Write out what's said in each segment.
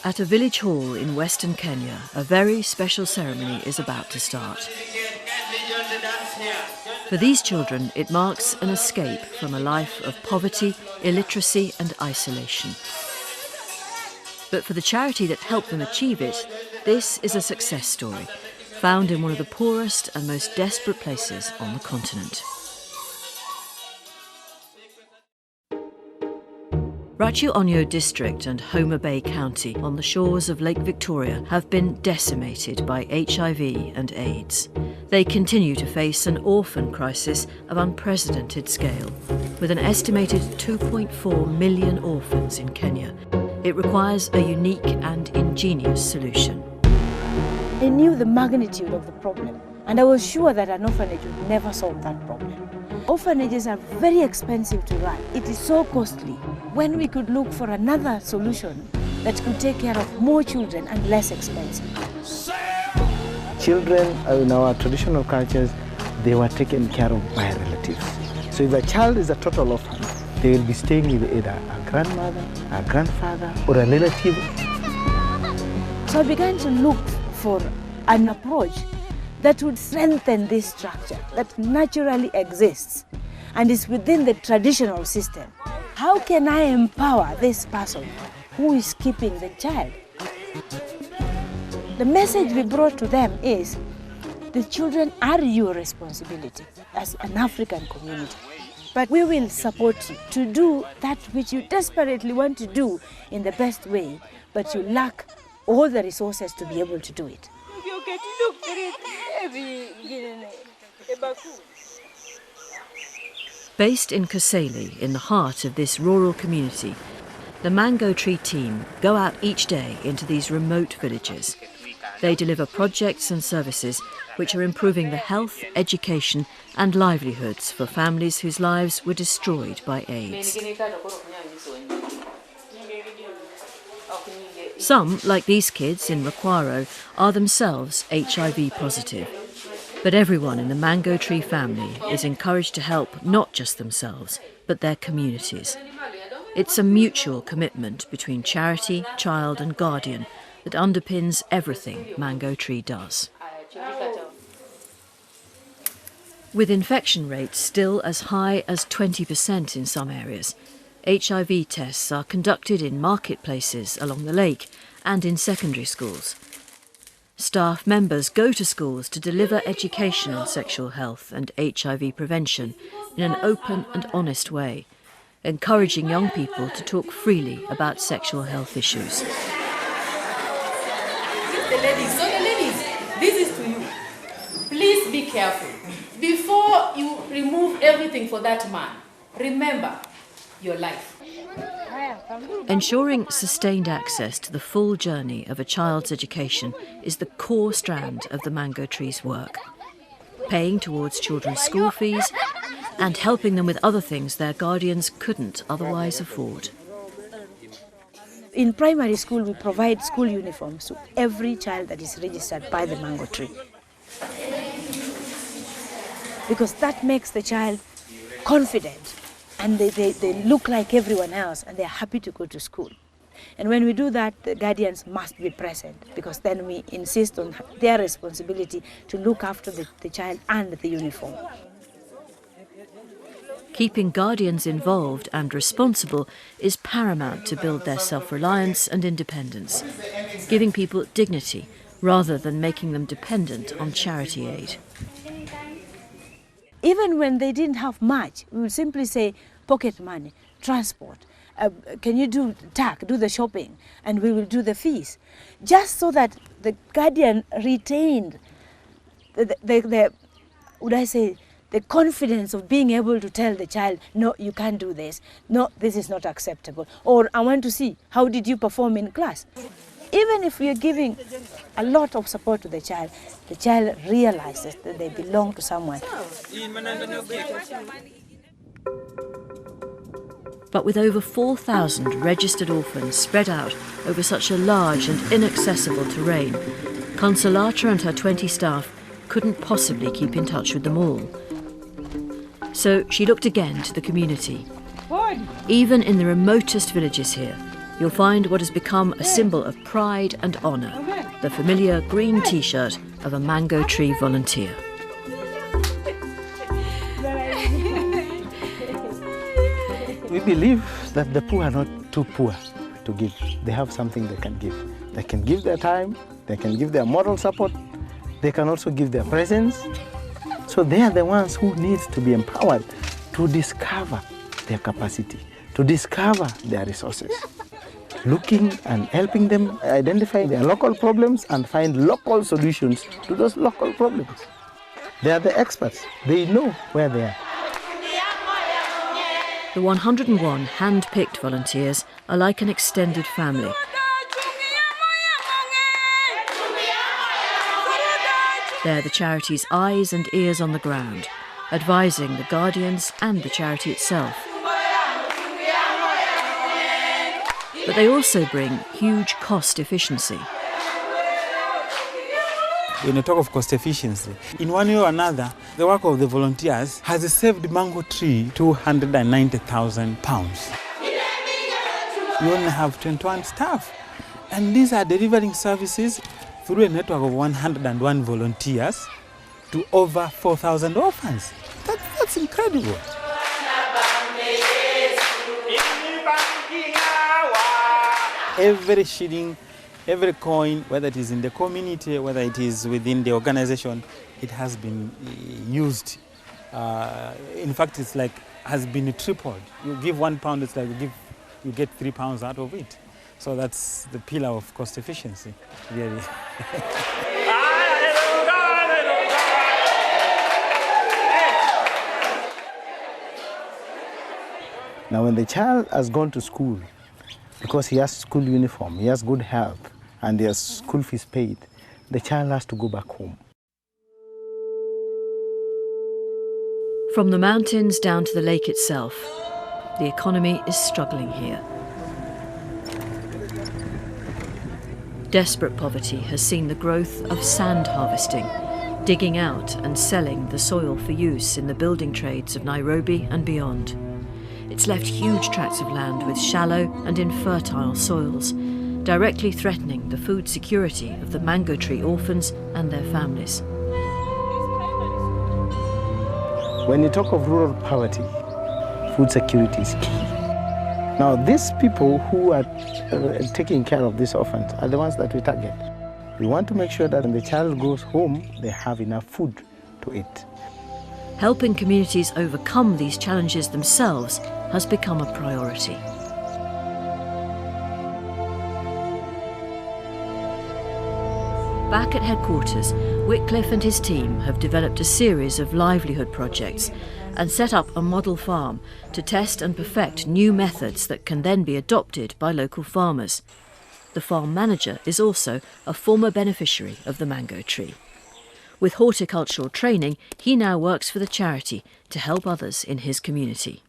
At a village hall in Western Kenya, a very special ceremony is about to start. For these children, it marks an escape from a life of poverty, illiteracy and isolation. But for the charity that helped them achieve it, this is a success story, found in one of the poorest and most desperate places on the continent. Rachu Onyo district and Homa Bay County on the shores of Lake Victoria have been decimated by HIV and AIDS. They continue to face an orphan crisis of unprecedented scale. With an estimated 2.4 million orphans in Kenya, it requires a unique and ingenious solution. I knew the magnitude of the problem, and I was sure that an orphanage would never solve that problem. Orphanages are very expensive to run. It is so costly. When we could look for another solution that could take care of more children and less expensive. Children in our traditional cultures, they were taken care of by relatives. So if a child is a total orphan, they will be staying with either a grandmother, a grandfather, or a relative. So I began to look for an approach that would strengthen this structure that naturally exists and is within the traditional system. How can I empower this person who is keeping the child? The message we brought to them is, the children are your responsibility as an African community. But we will support you to do that which you desperately want to do in the best way, but you lack all the resources to be able to do it. Based in Kaseli, in the heart of this rural community, the Mango Tree team go out each day into these remote villages. They deliver projects and services which are improving the health, education and livelihoods for families whose lives were destroyed by AIDS. Some, like these kids in Makwaro, are themselves HIV positive. But everyone in the Mango Tree family is encouraged to help not just themselves, but their communities. It's a mutual commitment between charity, child and guardian that underpins everything Mango Tree does. With infection rates still as high as 20% in some areas, HIV tests are conducted in marketplaces along the lake and in secondary schools. Staff members go to schools to deliver education on sexual health and HIV prevention in an open and honest way, encouraging young people to talk freely about sexual health issues. Ladies, this is to you. Please be careful. Before you remove everything for that man, remember your life. Ensuring sustained access to the full journey of a child's education is the core strand of the Mango Tree's work. Paying towards children's school fees and helping them with other things their guardians couldn't otherwise afford. In primary school, we provide school uniforms to every child that is registered by the Mango Tree. Because that makes the child confident and they look like everyone else and they're happy to go to school. And when we do that, the guardians must be present because then we insist on their responsibility to look after the child and the uniform. Keeping guardians involved and responsible is paramount to build their self-reliance and independence, giving people dignity rather than making them dependent on charity aid. Even when they didn't have much, we would simply say, pocket money, transport, can you do the shopping, and we will do the fees. Just so that the guardian retained the confidence of being able to tell the child, no, you can't do this, no, this is not acceptable, or I want to see, how did you perform in class? Even if we are giving a lot of support to the child realizes that they belong to someone. But with over 4,000 registered orphans spread out over such a large and inaccessible terrain, Consolata and her 20 staff couldn't possibly keep in touch with them all. So she looked again to the community. Even in the remotest villages here, you'll find what has become a symbol of pride and honour, the familiar green T-shirt of a mango tree volunteer. We believe that the poor are not too poor to give. They have something they can give. They can give their time, they can give their moral support, they can also give their presence. So they are the ones who need to be empowered to discover their capacity, to discover their resources. Looking and helping them identify their local problems and find local solutions to those local problems. They are the experts. They know where they are. The 101 hand-picked volunteers are like an extended family. They're the charity's eyes and ears on the ground, advising the guardians and the charity itself. But they also bring huge cost efficiency. When you talk of cost efficiency, in one way or another, the work of the volunteers has saved Mango Tree £290,000. We only have 21 staff, and these are delivering services through a network of 101 volunteers to over 4,000 orphans. That's incredible. Every shilling, every coin, whether it is in the community, whether it is within the organization, it has been used. In fact, it's like has been tripled. You give £1, it's like you get £3 out of it. So that's the pillar of cost efficiency, really. Now, when the child has gone to school, because he has school uniform, he has good health, and he has school fees paid, the child has to go back home. From the mountains down to the lake itself, the economy is struggling here. Desperate poverty has seen the growth of sand harvesting, digging out and selling the soil for use in the building trades of Nairobi and beyond. It's left huge tracts of land with shallow and infertile soils, directly threatening the food security of the mango tree orphans and their families. When you talk of rural poverty, food security is key. Now, these people who are taking care of these orphans are the ones that we target. We want to make sure that when the child goes home, they have enough food to eat. Helping communities overcome these challenges themselves has become a priority. Back at headquarters, Wycliffe and his team have developed a series of livelihood projects and set up a model farm to test and perfect new methods that can then be adopted by local farmers. The farm manager is also a former beneficiary of the mango tree. With horticultural training, he now works for the charity to help others in his community.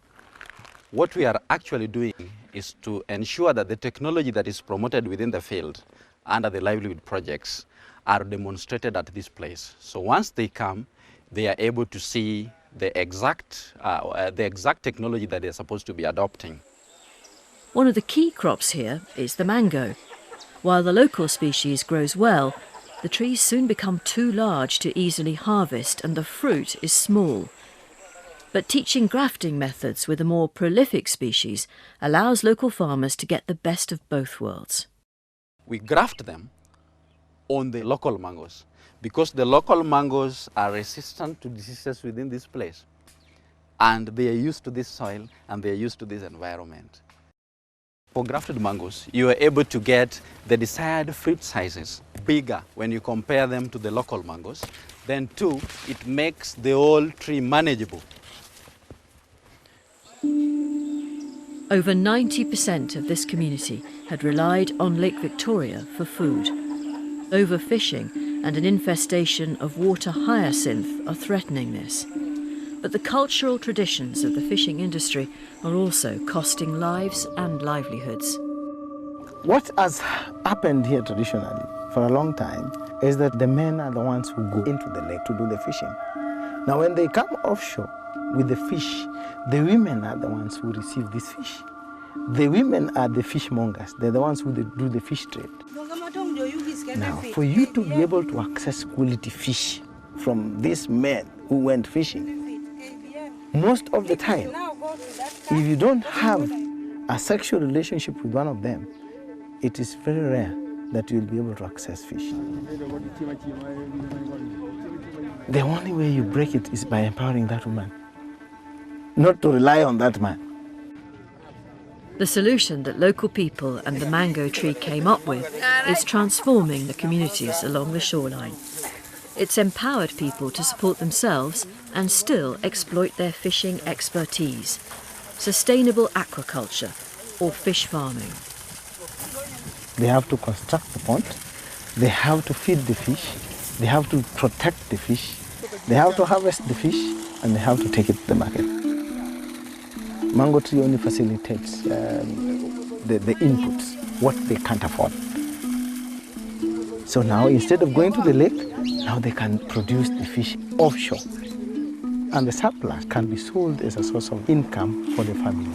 What we are actually doing is to ensure that the technology that is promoted within the field under the livelihood projects are demonstrated at this place. So once they come, they are able to see the exact technology that they're supposed to be adopting. One of the key crops here is the mango. While the local species grows well, the trees soon become too large to easily harvest and the fruit is small. But teaching grafting methods with a more prolific species allows local farmers to get the best of both worlds. We graft them on the local mangoes because the local mangoes are resistant to diseases within this place. And they are used to this soil and they are used to this environment. For grafted mangoes, you are able to get the desired fruit sizes bigger when you compare them to the local mangoes. Then two, it makes the whole tree manageable. Over 90% of this community had relied on Lake Victoria for food. Overfishing and an infestation of water hyacinth are threatening this. But the cultural traditions of the fishing industry are also costing lives and livelihoods. What has happened here traditionally for a long time is that the men are the ones who go into the lake to do the fishing. Now when they come offshore with the fish, the women are the ones who receive this fish. The women are the fishmongers. They're the ones who do the fish trade. Now, for you to be able to access quality fish from these men who went fishing, most of the time, if you don't have a sexual relationship with one of them, it is very rare that you'll be able to access fish. The only way you break it is by empowering that woman, not to rely on that man. The solution that local people and the mango tree came up with is transforming the communities along the shoreline. It's empowered people to support themselves and still exploit their fishing expertise. Sustainable aquaculture or fish farming. They have to construct the pond, they have to feed the fish, they have to protect the fish, they have to harvest the fish, and they have to take it to the market. Mango Tree only facilitates the inputs, what they can't afford. So now, instead of going to the lake, now they can produce the fish offshore. And the surplus can be sold as a source of income for the family.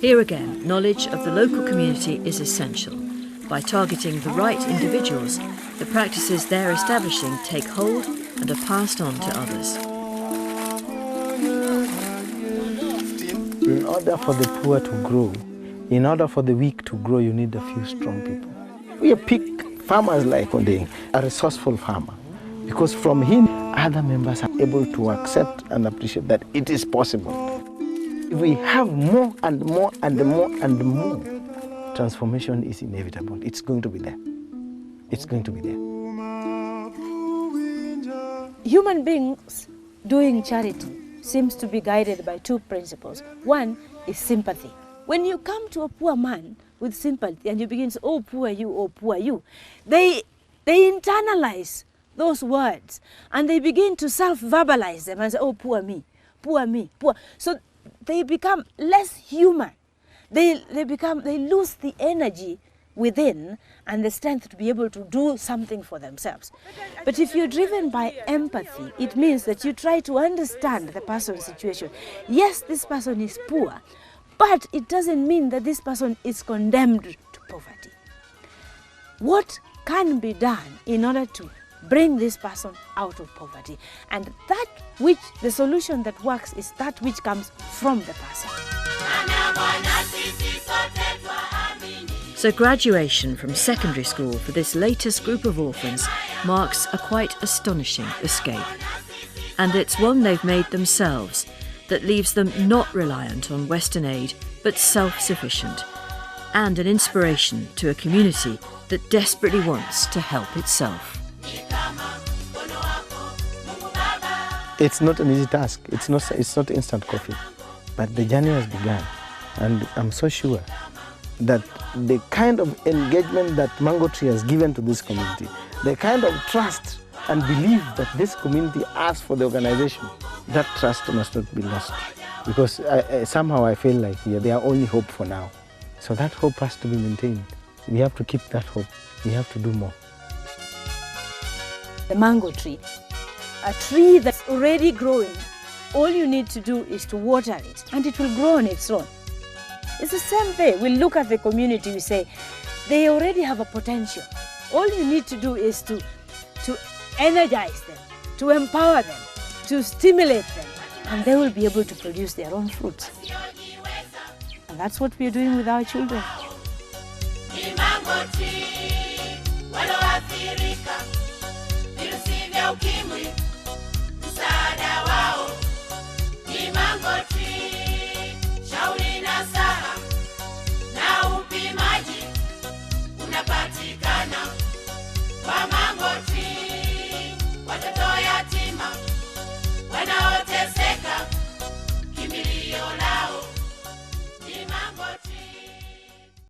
Here again, knowledge of the local community is essential. By targeting the right individuals, the practices they're establishing take hold and are passed on to others. In order for the poor to grow, in order for the weak to grow, you need a few strong people. We pick farmers like Ondeng, a resourceful farmer, because from him, other members are able to accept and appreciate that it is possible. If we have more and more and more and more, transformation is inevitable. It's going to be there. It's going to be there. Human beings doing charity seems to be guided by two principles. One is sympathy. When you come to a poor man with sympathy and you begin to say, oh poor you, they internalize those words and they begin to self-verbalize them and say, oh poor me, poor me, poor. So they become less human. They lose the energy within and the strength to be able to do something for themselves. But if you're driven by empathy, it means that you try to understand the person's situation. Yes, this person is poor, but it doesn't mean that this person is condemned to poverty. What can be done in order to bring this person out of poverty? And that which, the solution that works is that which comes from the person. So graduation from secondary school for this latest group of orphans marks a quite astonishing escape. And it's one they've made themselves that leaves them not reliant on Western aid, but self-sufficient, and an inspiration to a community that desperately wants to help itself. It's not an easy task. It's not instant coffee. But the journey has begun. And I'm so sure that the kind of engagement that Mango Tree has given to this community, the kind of trust and belief that this community has for the organization, that trust must not be lost. Because somehow I feel like they are only hope for now. So that hope has to be maintained. We have to keep that hope. We have to do more. The mango tree, a tree that's already growing, all you need to do is to water it and it will grow on its own. It's the same way. We look at the community, we say, they already have a potential. All you need to do is to energize them, to empower them, to stimulate them, and they will be able to produce their own fruits. And that's what we are doing with our children.